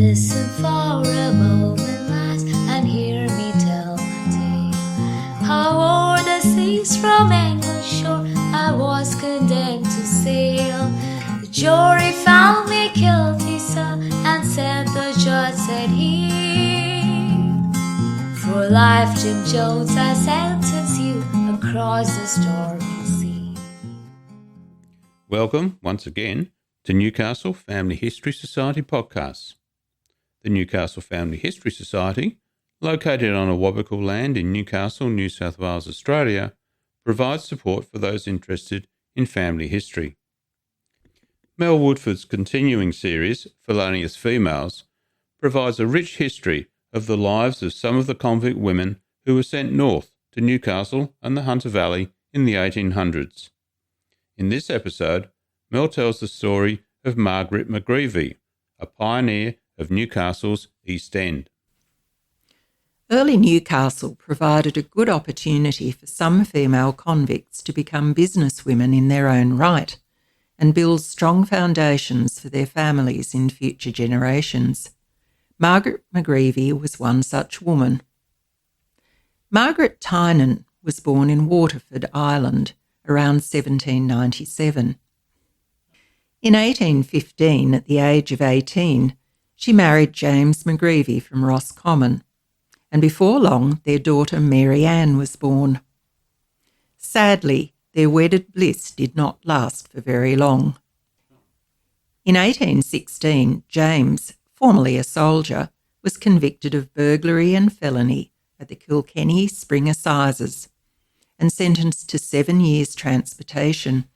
Listen for a moment last and hear me tell my tale. How o'er the seas from England's shore I was condemned to sail. The jury found me guilty, sir, and said the judge, said he, for life, Jim Jones, I sentence you across the stormy sea. Welcome once again to Newcastle Family History Society podcasts. The Newcastle Family History Society, located on Awabakal land in Newcastle, New South Wales, Australia, provides support for those interested in family history. Mel Woodford's continuing series, Felonious Females, provides a rich history of the lives of some of the convict women who were sent north to Newcastle and the Hunter Valley in the 1800s. In this episode, Mel tells the story of Margaret McGreavy, a pioneer of Newcastle's East End. Early Newcastle provided a good opportunity for some female convicts to become businesswomen in their own right and build strong foundations for their families in future generations. Margaret McGreavy was one such woman. Margaret Tynan was born in Waterford, Ireland, around 1797. In 1815, at the age of 18, she married James McGreavy from Roscommon, and before long their daughter Mary Ann was born. Sadly, their wedded bliss did not last for very long. In 1816, James, formerly a soldier, was convicted of burglary and felony at the Kilkenny Spring Assizes and sentenced to 7 years' transportation.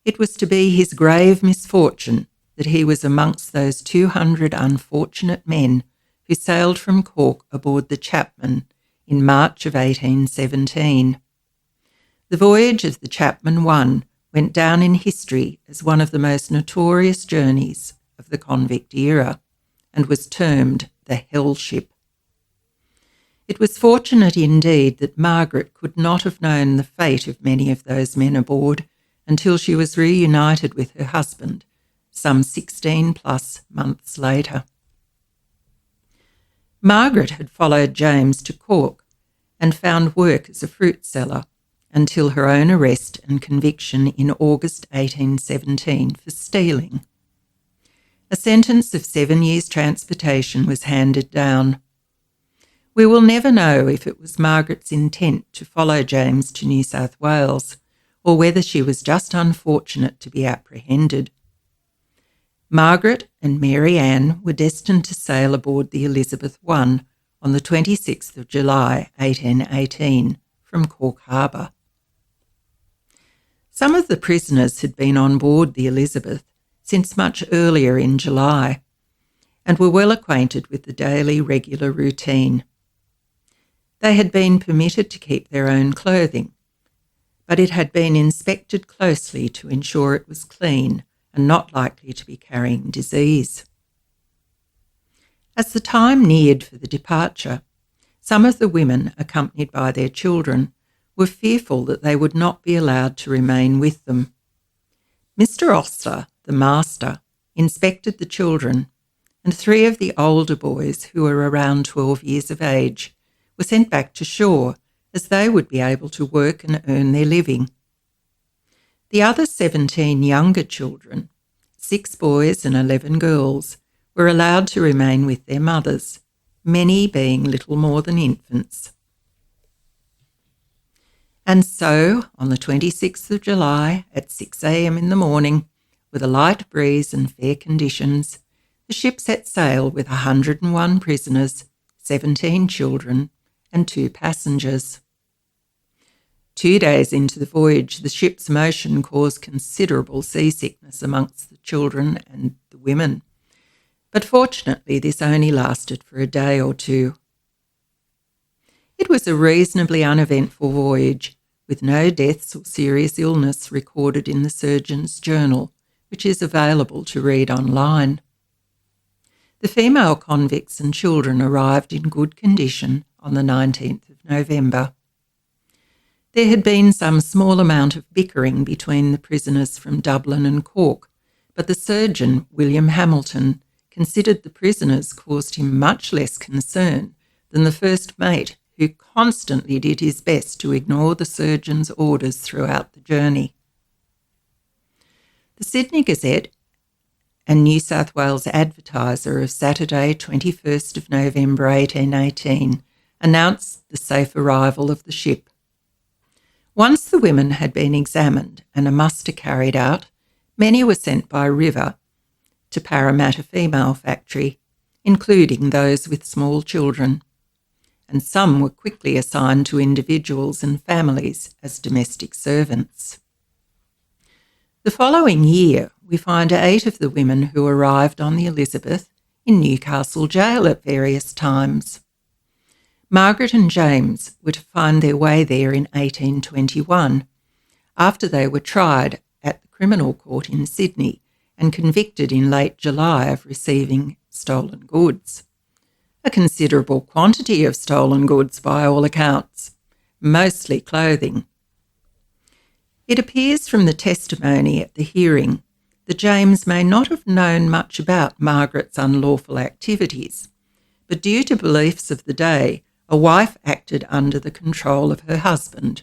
It was to be his grave misfortune that he was amongst those 200 unfortunate men who sailed from Cork aboard the Chapman in March of 1817. The voyage of the Chapman I went down in history as one of the most notorious journeys of the convict era and was termed the Hell Ship. It was fortunate indeed that Margaret could not have known the fate of many of those men aboard until she was reunited with her husband some 16+ months later. Margaret had followed James to Cork and found work as a fruit seller until her own arrest and conviction in August 1817 for stealing. A sentence of 7 years' transportation was handed down. We will never know if it was Margaret's intent to follow James to New South Wales or whether she was just unfortunate to be apprehended. Margaret and Mary Ann were destined to sail aboard the Elizabeth I on the 26th of July 1818 from Cork Harbour. Some of the prisoners had been on board the Elizabeth since much earlier in July and were well acquainted with the daily regular routine. They had been permitted to keep their own clothing, but it had been inspected closely to ensure it was clean and not likely to be carrying disease. As the time neared for the departure, some of the women, accompanied by their children, were fearful that they would not be allowed to remain with them. Mr. Oster, the master, inspected the children, and 3 of the older boys, who were around 12 years of age, were sent back to shore as they would be able to work and earn their living. The other 17 younger children, 6 boys and 11 girls, were allowed to remain with their mothers, many being little more than infants. And so, on the 26th of July at 6 a.m. in the morning, with a light breeze and fair conditions, the ship set sail with 101 prisoners, 17 children, and 2 passengers. 2 days into the voyage, the ship's motion caused considerable seasickness amongst the children and the women, but fortunately this only lasted for a day or 2. It was a reasonably uneventful voyage, with no deaths or serious illness recorded in the surgeon's journal, which is available to read online. The female convicts and children arrived in good condition on the 19th of November. There had been some small amount of bickering between the prisoners from Dublin and Cork, but the surgeon, William Hamilton, considered the prisoners caused him much less concern than the first mate, who constantly did his best to ignore the surgeon's orders throughout the journey. The Sydney Gazette and New South Wales Advertiser of Saturday 21st of November 1818 announced the safe arrival of the ship. Once the women had been examined and a muster carried out, many were sent by river to Parramatta Female Factory, including those with small children, and some were quickly assigned to individuals and families as domestic servants. The following year, we find 8 of the women who arrived on the Elizabeth in Newcastle jail at various times. Margaret and James were to find their way there in 1821, after they were tried at the Criminal Court in Sydney and convicted in late July of receiving stolen goods. A considerable quantity of stolen goods by all accounts, mostly clothing. It appears from the testimony at the hearing that James may not have known much about Margaret's unlawful activities, but due to beliefs of the day, a wife acted under the control of her husband,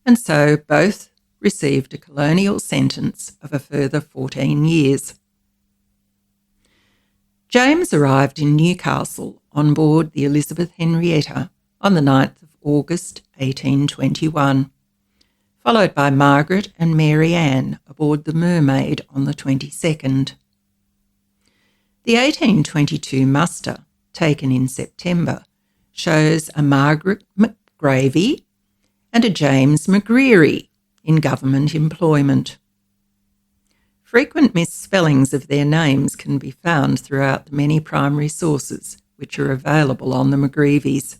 and so both received a colonial sentence of a further 14 years. James arrived in Newcastle on board the Elizabeth Henrietta on the 9th of August 1821, followed by Margaret and Mary Ann aboard the Mermaid on the 22nd. The 1822 muster, taken in September, shows a Margaret McGreavy and a James McGreavy in government employment. Frequent misspellings of their names can be found throughout the many primary sources which are available on the McGreavys.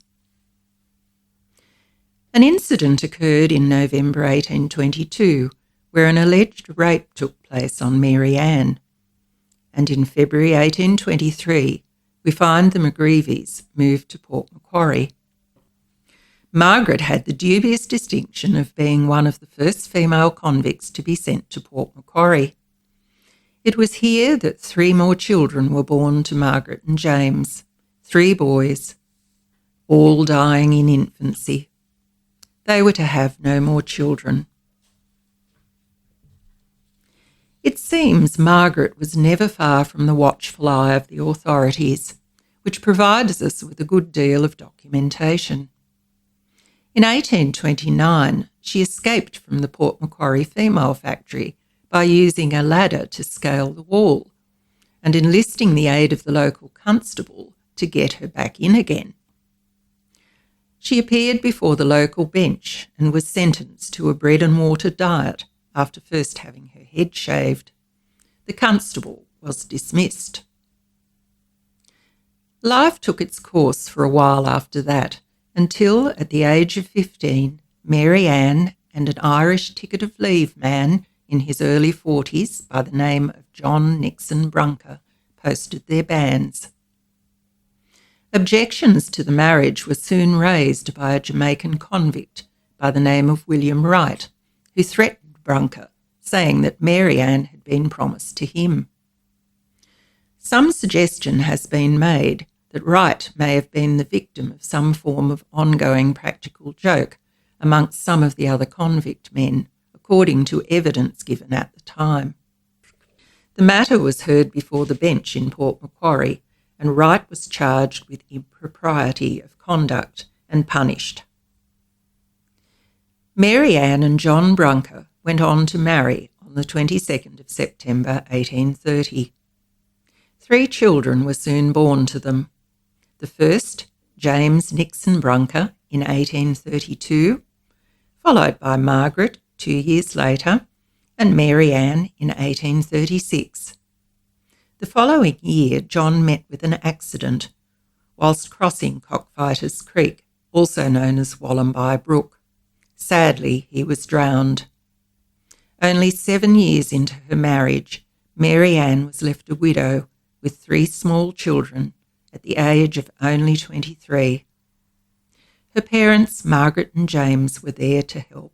An incident occurred in November 1822 where an alleged rape took place on Mary Ann, and in February 1823 we find the McGreavys moved to Port Macquarie. Margaret had the dubious distinction of being one of the first female convicts to be sent to Port Macquarie. It was here that 3 more children were born to Margaret and James, 3 boys, all dying in infancy. They were to have no more children. It seems Margaret was never far from the watchful eye of the authorities, which provides us with a good deal of documentation. In 1829, she escaped from the Port Macquarie Female Factory by using a ladder to scale the wall and enlisting the aid of the local constable to get her back in again. She appeared before the local bench and was sentenced to a bread and water diet after first having her head shaved. The constable was dismissed. Life took its course for a while after that, until at the age of 15, Mary Ann and an Irish ticket of leave man in his early 40s by the name of John Nixon Brunker posted their bans. Objections to the marriage were soon raised by a Jamaican convict by the name of William Wright, who threatened Brunker, saying that Mary Ann had been promised to him. Some suggestion has been made that Wright may have been the victim of some form of ongoing practical joke amongst some of the other convict men, according to evidence given at the time. The matter was heard before the bench in Port Macquarie, and Wright was charged with impropriety of conduct and punished. Mary Ann and John Brunker went on to marry on the 22nd of September 1830. 3 children were soon born to them. The first, James Nixon Brunker, in 1832, followed by Margaret 2 years later, and Mary Ann in 1836. The following year, John met with an accident whilst crossing Cockfighters Creek, also known as Wallumbye Brook. Sadly, he was drowned. Only 7 years into her marriage, Mary Ann was left a widow with 3 small children at the age of only 23. Her parents, Margaret and James, were there to help.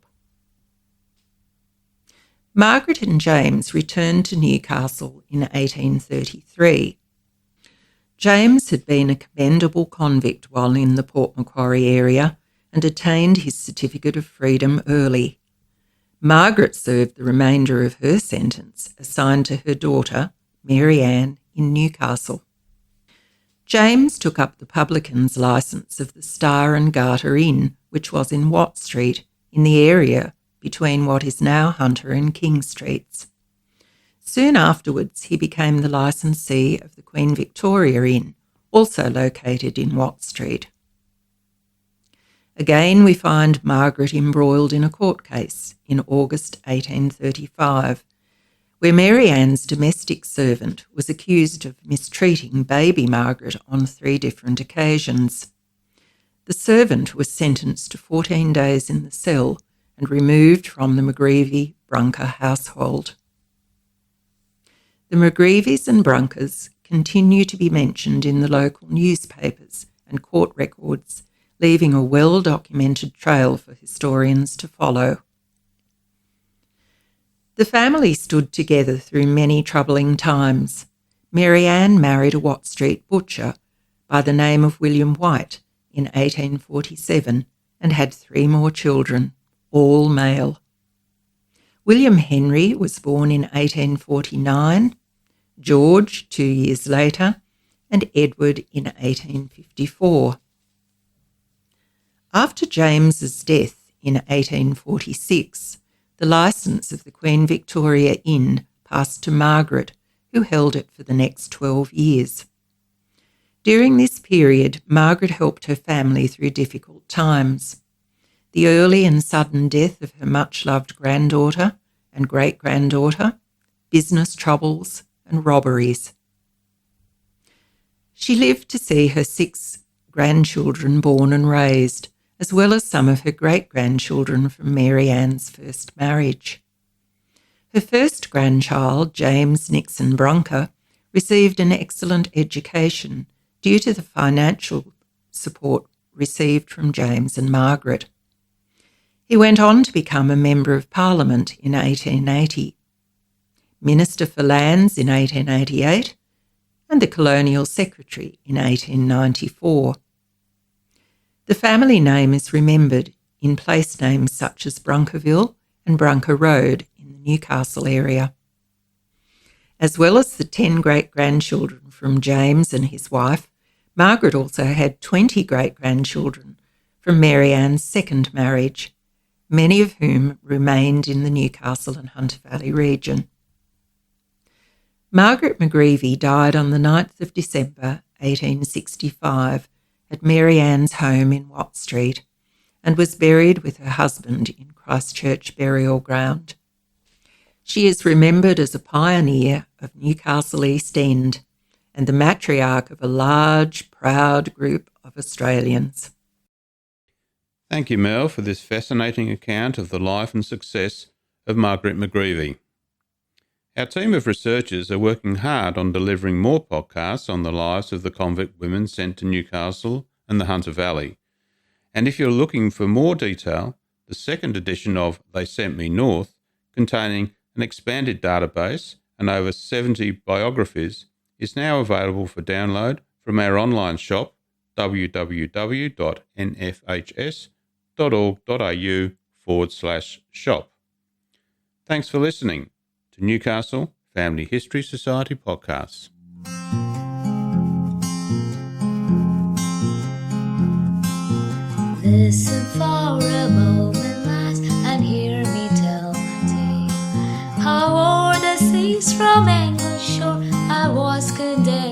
Margaret and James returned to Newcastle in 1833. James had been a commendable convict while in the Port Macquarie area and attained his certificate of freedom early. Margaret served the remainder of her sentence assigned to her daughter, Mary Ann, in Newcastle. James took up the publican's licence of the Star and Garter Inn, which was in Watt Street, in the area between what is now Hunter and King Streets. Soon afterwards, he became the licensee of the Queen Victoria Inn, also located in Watt Street. Again, we find Margaret embroiled in a court case in August 1835, where Mary Ann's domestic servant was accused of mistreating baby Margaret on 3 different occasions. The servant was sentenced to 14 days in the cell and removed from the McGreavy Brunker household. The McGreavys and Brunkers continue to be mentioned in the local newspapers and court records, leaving a well-documented trail for historians to follow. The family stood together through many troubling times. Mary Ann married a Watt Street butcher by the name of William White in 1847 and had 3 more children, all male. William Henry was born in 1849, George 2 years later, and Edward in 1854. After James's death in 1846, the licence of the Queen Victoria Inn passed to Margaret, who held it for the next 12 years. During this period, Margaret helped her family through difficult times. The early and sudden death of her much-loved granddaughter and great-granddaughter, business troubles and robberies. She lived to see her 6 grandchildren born and raised, as well as some of her great-grandchildren from Mary Ann's first marriage. Her first grandchild, James Nixon Brunker, received an excellent education due to the financial support received from James and Margaret. He went on to become a Member of Parliament in 1880, Minister for Lands in 1888, and the Colonial Secretary in 1894. The family name is remembered in place names such as Brunkerville and Brunker Road in the Newcastle area. As well as the 10 great-grandchildren from James and his wife, Margaret also had 20 great-grandchildren from Mary Ann's second marriage, many of whom remained in the Newcastle and Hunter Valley region. Margaret McGreavy died on the 9th of December 1865 at Mary Ann's home in Watt Street and was buried with her husband in Christchurch Burial Ground. She is remembered as a pioneer of Newcastle East End and the matriarch of a large, proud group of Australians. Thank you, Mel, for this fascinating account of the life and success of Margaret McGreavy. Our team of researchers are working hard on delivering more podcasts on the lives of the convict women sent to Newcastle and the Hunter Valley. And if you're looking for more detail, the second edition of They Sent Me North, containing an expanded database and over 70 biographies, is now available for download from our online shop, www.nfhs.org.au/shop. Thanks for listening to Newcastle Family History Society podcasts. Listen for a moment last and hear me tell my tale. How o'er the seas from English shore I was condemned